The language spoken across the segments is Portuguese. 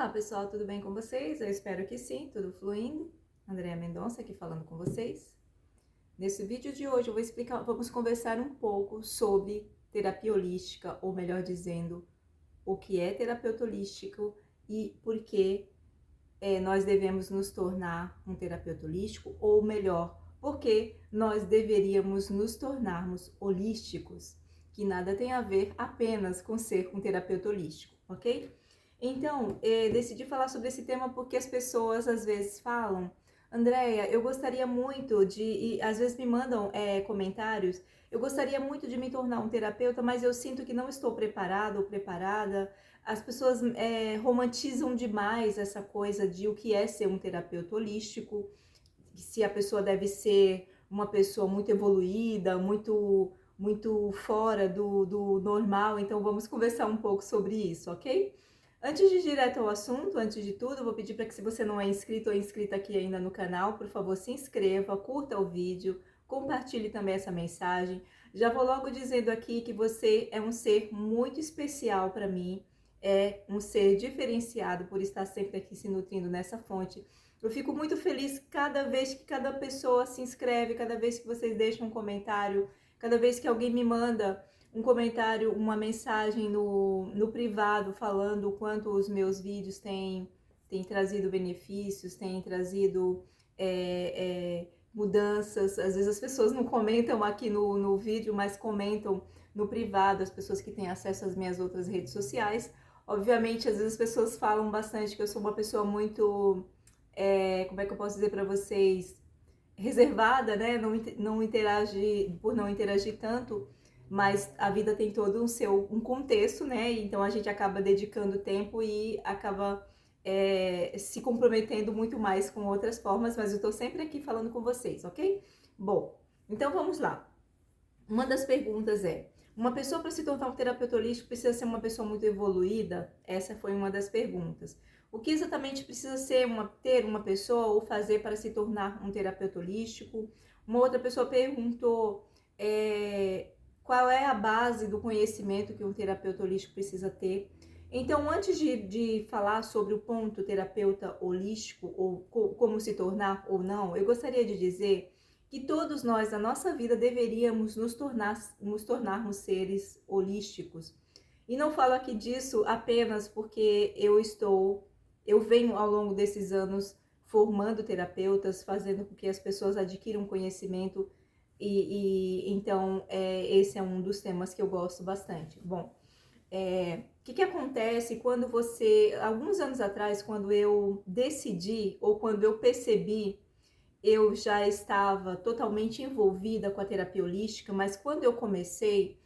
Olá pessoal, tudo bem com vocês? Eu espero que sim, tudo fluindo. Andréa Mendonça aqui falando com vocês. Nesse vídeo de hoje vamos conversar um pouco sobre terapia holística, ou melhor dizendo, o que é terapeuta holístico e por que nós devemos nos tornar um terapeuta holístico, ou melhor, por que nós deveríamos nos tornarmos holísticos, que nada tem a ver apenas com ser um terapeuta holístico, ok? Então, decidi falar sobre esse tema porque as pessoas às vezes falam: Andréia, eu gostaria muito de... E às vezes me mandam comentários: eu gostaria muito de me tornar um terapeuta, mas eu sinto que não estou preparado ou preparada. As pessoas romantizam demais essa coisa de o que é ser um terapeuta holístico, se a pessoa deve ser uma pessoa muito evoluída, muito fora do normal. Então vamos conversar um pouco sobre isso, ok? Antes de ir direto ao assunto, antes de tudo, vou pedir para que, se você não é inscrito ou inscrita aqui ainda no canal, por favor, se inscreva, curta o vídeo, compartilhe também essa mensagem. Já vou logo dizendo aqui que você é um ser muito especial para mim, é um ser diferenciado por estar sempre aqui se nutrindo nessa fonte. Eu fico muito feliz cada vez que cada pessoa se inscreve, cada vez que vocês deixam um comentário, cada vez que alguém me manda um comentário, uma mensagem no privado falando o quanto os meus vídeos têm trazido benefícios, têm trazido mudanças. Às vezes as pessoas não comentam aqui no vídeo, mas comentam no privado, as pessoas que têm acesso às minhas outras redes sociais. Obviamente, às vezes as pessoas falam bastante que eu sou uma pessoa muito, como é que eu posso dizer para vocês, reservada, né? Não interage, por não interagir tanto, mas a vida tem todo um contexto, né? Então a gente acaba dedicando tempo e acaba se comprometendo muito mais com outras formas, mas eu estou sempre aqui falando com vocês, ok? Bom, então vamos lá. Uma das perguntas é: uma pessoa para se tornar um terapeuta holístico precisa ser uma pessoa muito evoluída? Essa foi uma das perguntas. O que exatamente precisa ter uma pessoa ou fazer para se tornar um terapeuta holístico? Uma outra pessoa perguntou qual é a base do conhecimento que um terapeuta holístico precisa ter. Então, antes de falar sobre o ponto terapeuta holístico, ou como se tornar ou não, eu gostaria de dizer que todos nós, na nossa vida, deveríamos nos tornarmos seres holísticos. E não falo aqui disso apenas porque eu venho ao longo desses anos formando terapeutas, fazendo com que as pessoas adquiram conhecimento, então esse é um dos temas que eu gosto bastante. Bom, o que acontece quando alguns anos atrás, quando eu decidi, ou quando eu percebi, eu já estava totalmente envolvida com a terapia holística, mas quando eu comecei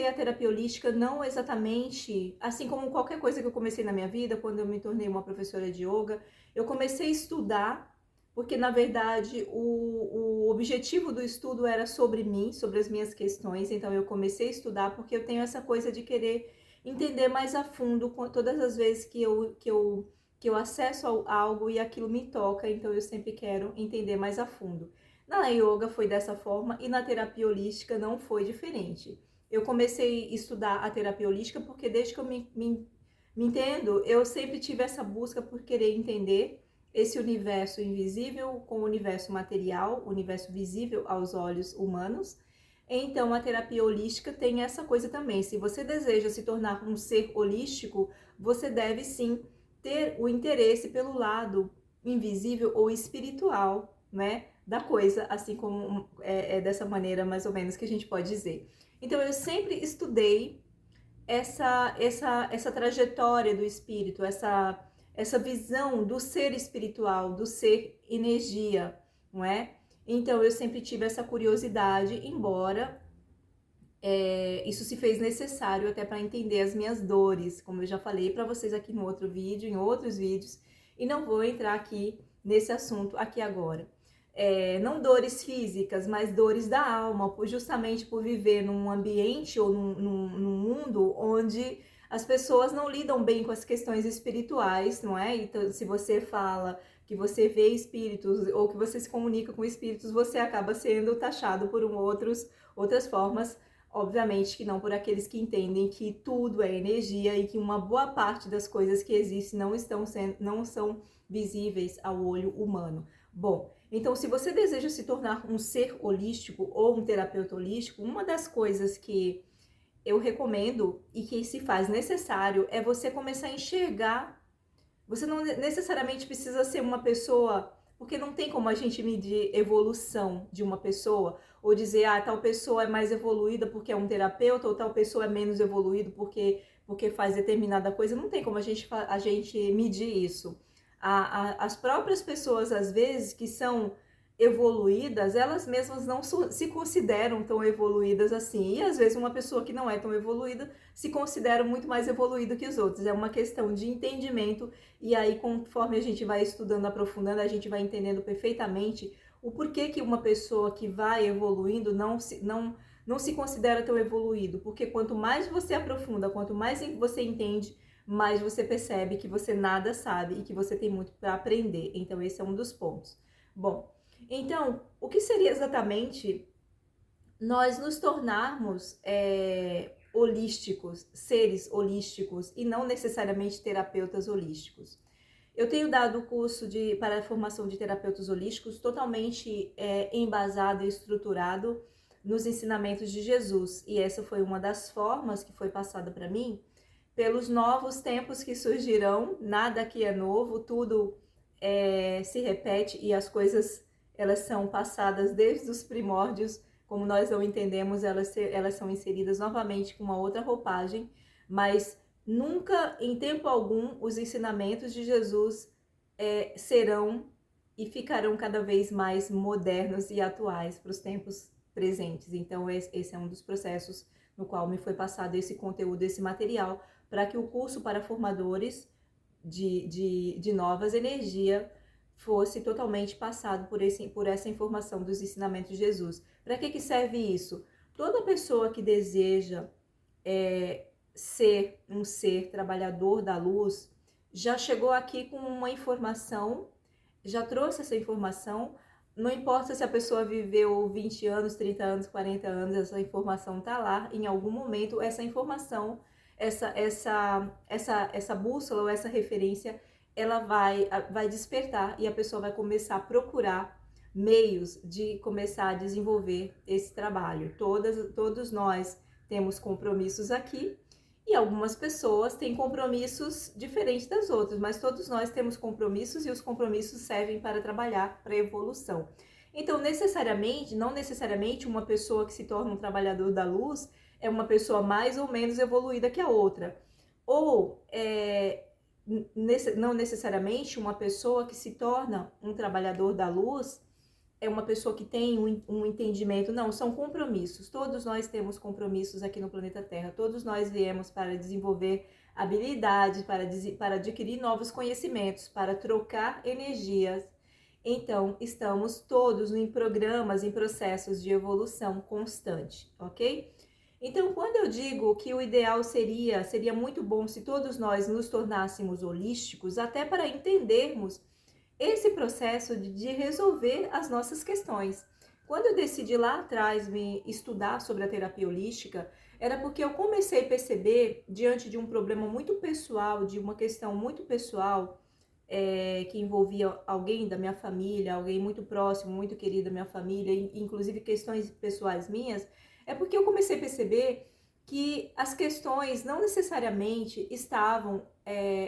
a terapia holística não exatamente, assim como qualquer coisa que eu comecei na minha vida. Quando eu me tornei uma professora de yoga, eu comecei a estudar, porque na verdade o objetivo do estudo era sobre mim, sobre as minhas questões. Então eu comecei a estudar porque eu tenho essa coisa de querer entender mais a fundo todas as vezes que eu acesso a algo e aquilo me toca, então eu sempre quero entender mais a fundo. Na yoga foi dessa forma e na terapia holística não foi diferente. Eu comecei a estudar a terapia holística porque desde que eu me entendo, eu sempre tive essa busca por querer entender esse universo invisível com o universo material, o universo visível aos olhos humanos. Então a terapia holística tem essa coisa também. Se você deseja se tornar um ser holístico, você deve sim ter o interesse pelo lado invisível ou espiritual, né, da coisa, assim como dessa maneira mais ou menos que a gente pode dizer. Então eu sempre estudei essa trajetória do espírito, essa visão do ser espiritual, do ser energia, não é? Então eu sempre tive essa curiosidade, embora isso se fez necessário até para entender as minhas dores, como eu já falei para vocês aqui no outro vídeo, em outros vídeos, e não vou entrar aqui nesse assunto aqui agora. Não dores físicas, mas dores da alma, justamente por viver num ambiente ou num mundo onde as pessoas não lidam bem com as questões espirituais, não é? Então, se você fala que você vê espíritos ou que você se comunica com espíritos, você acaba sendo taxado por outras formas Obviamente que não por aqueles que entendem que tudo é energia e que uma boa parte das coisas que existem não são visíveis ao olho humano. Bom, então se você deseja se tornar um ser holístico ou um terapeuta holístico, uma das coisas que eu recomendo e que se faz necessário é você começar a enxergar. Você não necessariamente precisa ser uma pessoa, porque não tem como a gente medir evolução de uma pessoa, ou dizer, tal pessoa é mais evoluída porque é um terapeuta, ou tal pessoa é menos evoluída porque faz determinada coisa. Não tem como a gente medir isso. As próprias pessoas, às vezes, que são evoluídas, elas mesmas não se consideram tão evoluídas assim. E às vezes uma pessoa que não é tão evoluída se considera muito mais evoluída que os outros. É uma questão de entendimento, e aí conforme a gente vai estudando, aprofundando, a gente vai entendendo perfeitamente o porquê que uma pessoa que vai evoluindo não se considera tão evoluído. Porque quanto mais você aprofunda, quanto mais você entende, mais você percebe que você nada sabe e que você tem muito para aprender. Então esse é um dos pontos. Bom, então, o que seria exatamente nós nos tornarmos holísticos, seres holísticos e não necessariamente terapeutas holísticos? Eu tenho dado o curso para a formação de terapeutas holísticos totalmente embasado e estruturado nos ensinamentos de Jesus, e essa foi uma das formas que foi passada para mim pelos novos tempos que surgirão. Nada aqui é novo, tudo se repete, e as coisas elas são passadas desde os primórdios, como nós não entendemos, elas são inseridas novamente com uma outra roupagem, mas nunca, em tempo algum, os ensinamentos de Jesus serão e ficarão cada vez mais modernos e atuais para os tempos presentes. Então esse é um dos processos no qual me foi passado esse conteúdo, esse material, para que o curso para formadores de novas energias fosse totalmente passado por essa informação dos ensinamentos de Jesus. Para que serve isso? Toda pessoa que deseja ser um ser trabalhador da luz já chegou aqui com uma informação, já trouxe essa informação. Não importa se a pessoa viveu 20 anos, 30 anos, 40 anos, essa informação está lá. Em algum momento, essa informação, essa bússola ou essa referência, ela vai despertar, e a pessoa vai começar a procurar meios de começar a desenvolver esse trabalho. Todos nós temos compromissos aqui, e algumas pessoas têm compromissos diferentes das outras, mas todos nós temos compromissos, e os compromissos servem para trabalhar para a evolução. Então, não necessariamente uma pessoa que se torna um trabalhador da luz é uma pessoa mais ou menos evoluída que a outra. Ou não necessariamente uma pessoa que se torna um trabalhador da luz é uma pessoa que tem um entendimento. Não, são compromissos. Todos nós temos compromissos aqui no planeta Terra. Todos nós viemos para desenvolver habilidades, para adquirir novos conhecimentos, para trocar energias. Então, estamos todos em programas, em processos de evolução constante, ok? Então, quando eu digo que o ideal seria muito bom se todos nós nos tornássemos holísticos, até para entendermos esse processo de resolver as nossas questões. Quando eu decidi lá atrás me estudar sobre a terapia holística, era porque eu comecei a perceber, diante de um problema muito pessoal, de uma questão muito pessoal, que envolvia alguém da minha família, alguém muito próximo, muito querido da minha família, inclusive questões pessoais minhas, é porque eu comecei a perceber que as questões não necessariamente estavam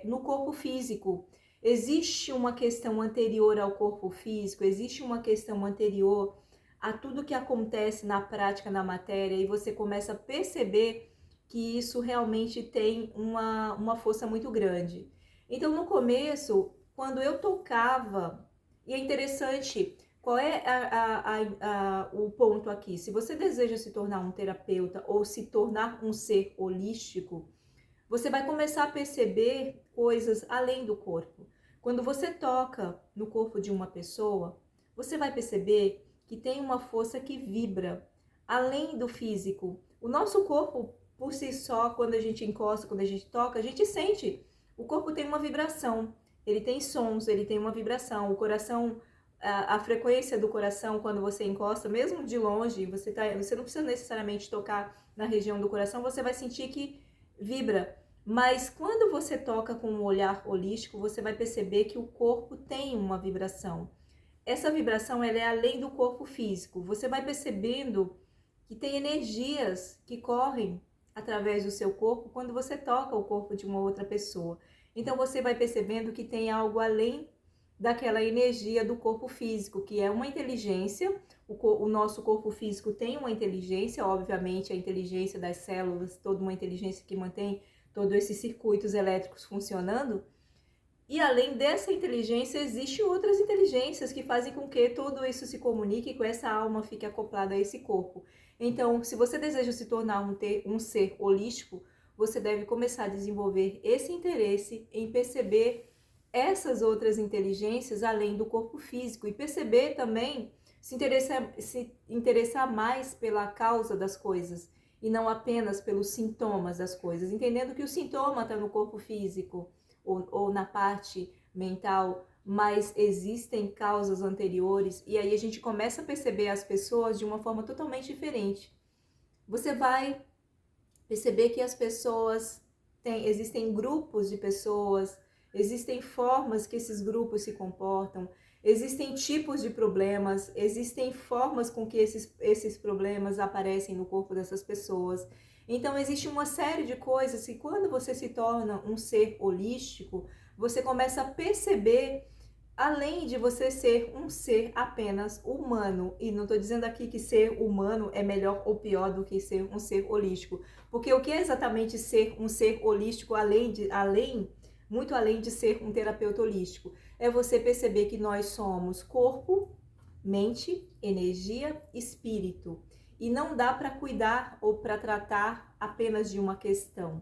no corpo físico. Existe uma questão anterior ao corpo físico, existe uma questão anterior a tudo que acontece na prática, na matéria, e você começa a perceber que isso realmente tem uma força muito grande. Então, no começo, quando eu tocava, e é interessante, qual é o ponto aqui? Se você deseja se tornar um terapeuta ou se tornar um ser holístico, você vai começar a perceber coisas além do corpo. Quando você toca no corpo de uma pessoa, você vai perceber que tem uma força que vibra além do físico. O nosso corpo, por si só, quando a gente encosta, quando a gente toca, a gente sente. O corpo tem uma vibração, ele tem sons, ele tem uma vibração. O coração, a frequência do coração, quando você encosta, mesmo de longe, você não precisa necessariamente tocar na região do coração, você vai sentir que vibra. Mas quando você toca com um olhar holístico, você vai perceber que o corpo tem uma vibração. Essa vibração, ela é além do corpo físico. Você vai percebendo que tem energias que correm através do seu corpo quando você toca o corpo de uma outra pessoa. Então você vai percebendo que tem algo além daquela energia do corpo físico, que é uma inteligência. O nosso corpo físico tem uma inteligência, obviamente a inteligência das células, toda uma inteligência que mantém todos esses circuitos elétricos funcionando. E além dessa inteligência, existem outras inteligências que fazem com que tudo isso se comunique, com essa alma fique acoplada a esse corpo. Então, se você deseja se tornar um ser holístico, você deve começar a desenvolver esse interesse em perceber essas outras inteligências além do corpo físico e perceber também, se interessar mais pela causa das coisas e não apenas pelos sintomas das coisas, entendendo que o sintoma está no corpo físico ou na parte mental, mas existem causas anteriores, e aí a gente começa a perceber as pessoas de uma forma totalmente diferente. Você vai perceber que as pessoas existem grupos de pessoas, existem formas que esses grupos se comportam, existem tipos de problemas, existem formas com que esses problemas aparecem no corpo dessas pessoas. Então, existe uma série de coisas que quando você se torna um ser holístico, você começa a perceber, além de você ser um ser apenas humano. E não estou dizendo aqui que ser humano é melhor ou pior do que ser um ser holístico. Porque o que é exatamente ser um ser holístico, muito além de ser um terapeuta holístico? É você perceber que nós somos corpo, mente, energia, espírito. E não dá para cuidar ou para tratar apenas de uma questão.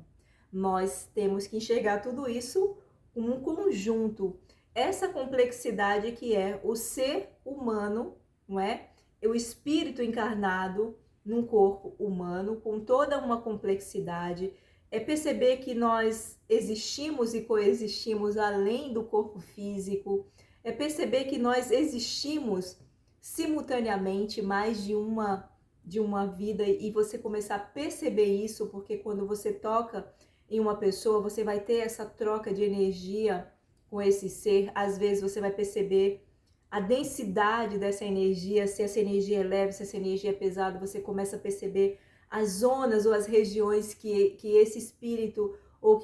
Nós temos que enxergar tudo isso como um conjunto. Essa complexidade que é o ser humano, não é? O espírito encarnado num corpo humano, com toda uma complexidade. É perceber que nós existimos e coexistimos além do corpo físico. É perceber que nós existimos simultaneamente mais de uma vida, e você começar a perceber isso, porque quando você toca em uma pessoa, você vai ter essa troca de energia com esse ser. Às vezes você vai perceber a densidade dessa energia, se essa energia é leve, se essa energia é pesada, você começa a perceber as zonas ou as regiões que esse espírito ou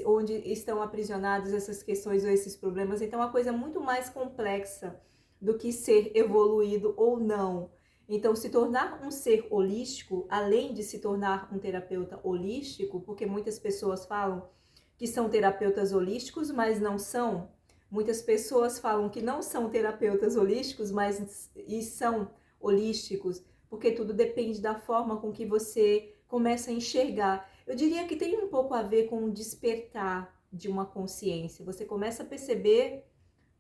onde estão aprisionados essas questões ou esses problemas. Então, é uma coisa muito mais complexa do que ser evoluído ou não. Então, se tornar um ser holístico, além de se tornar um terapeuta holístico, porque muitas pessoas falam que são terapeutas holísticos, mas não são. Muitas pessoas falam que não são terapeutas holísticos, mas são holísticos, porque tudo depende da forma com que você começa a enxergar. Eu diria que tem um pouco a ver com o despertar de uma consciência. Você começa a perceber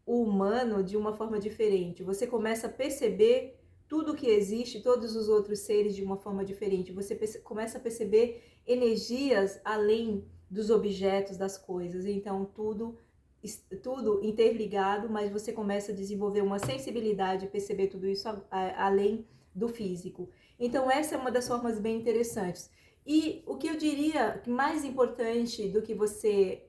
o humano de uma forma diferente. Você começa a perceber tudo que existe, todos os outros seres de uma forma diferente. Você começa a perceber energias além dos objetos, das coisas. Então, tudo interligado, mas você começa a desenvolver uma sensibilidade, perceber tudo isso além do físico. Então, essa é uma das formas bem interessantes. E o que eu diria mais importante do que você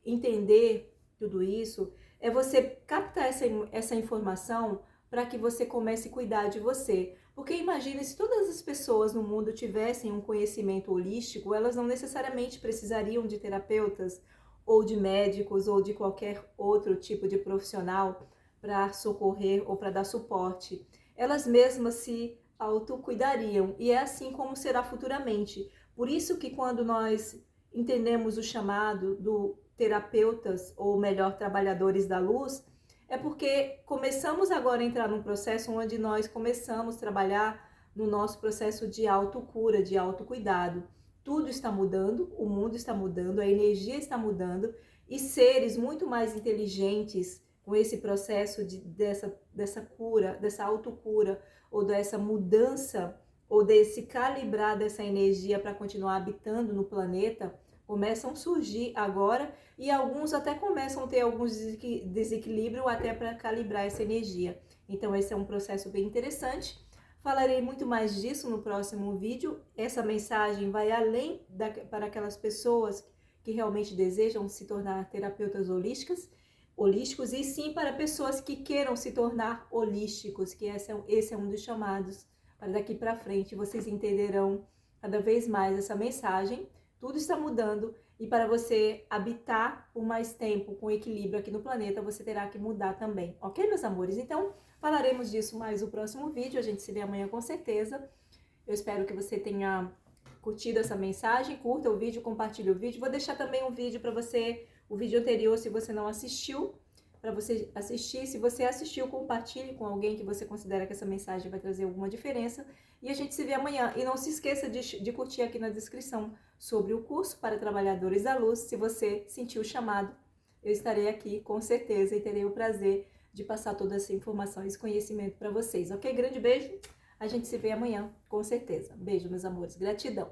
entender tudo isso é você captar essa informação para que você comece a cuidar de você. Porque imagine, se todas as pessoas no mundo tivessem um conhecimento holístico, elas não necessariamente precisariam de terapeutas ou de médicos ou de qualquer outro tipo de profissional para socorrer ou para dar suporte. Elas mesmas se autocuidariam, e é assim como será futuramente. Por isso que quando nós entendemos o chamado do terapeutas, ou melhor, trabalhadores da luz, é porque começamos agora a entrar num processo onde nós começamos a trabalhar no nosso processo de autocura, de autocuidado. Tudo está mudando, o mundo está mudando, a energia está mudando, e seres muito mais inteligentes com esse processo dessa cura, dessa autocura, ou dessa mudança, ou desse calibrar dessa energia para continuar habitando no planeta, começam a surgir agora, e alguns até começam a ter alguns desequilíbrio até para calibrar essa energia. Então esse é um processo bem interessante, Falarei muito mais disso no próximo vídeo. Essa mensagem vai além para aquelas pessoas que realmente desejam se tornar terapeutas holísticos, e sim para pessoas que queiram se tornar holísticos, que esse é um dos chamados para daqui para frente. Vocês entenderão cada vez mais essa mensagem. Tudo está mudando e para você habitar por mais tempo com equilíbrio aqui no planeta, você terá que mudar também, ok, meus amores? Então, falaremos disso mais no próximo vídeo, a gente se vê amanhã com certeza. Eu espero que você tenha curtido essa mensagem, curta o vídeo, compartilhe o vídeo. Vou deixar também um vídeo para você, o vídeo anterior, se você não assistiu, para você assistir. Se você assistiu, compartilhe com alguém que você considera que essa mensagem vai trazer alguma diferença. E a gente se vê amanhã. E não se esqueça de curtir aqui na descrição sobre o curso para trabalhadores da luz. Se você sentiu o chamado, eu estarei aqui com certeza e terei o prazer de passar toda essa informação e esse conhecimento para vocês, ok? Grande beijo, a gente se vê amanhã, com certeza. Beijo, meus amores, gratidão.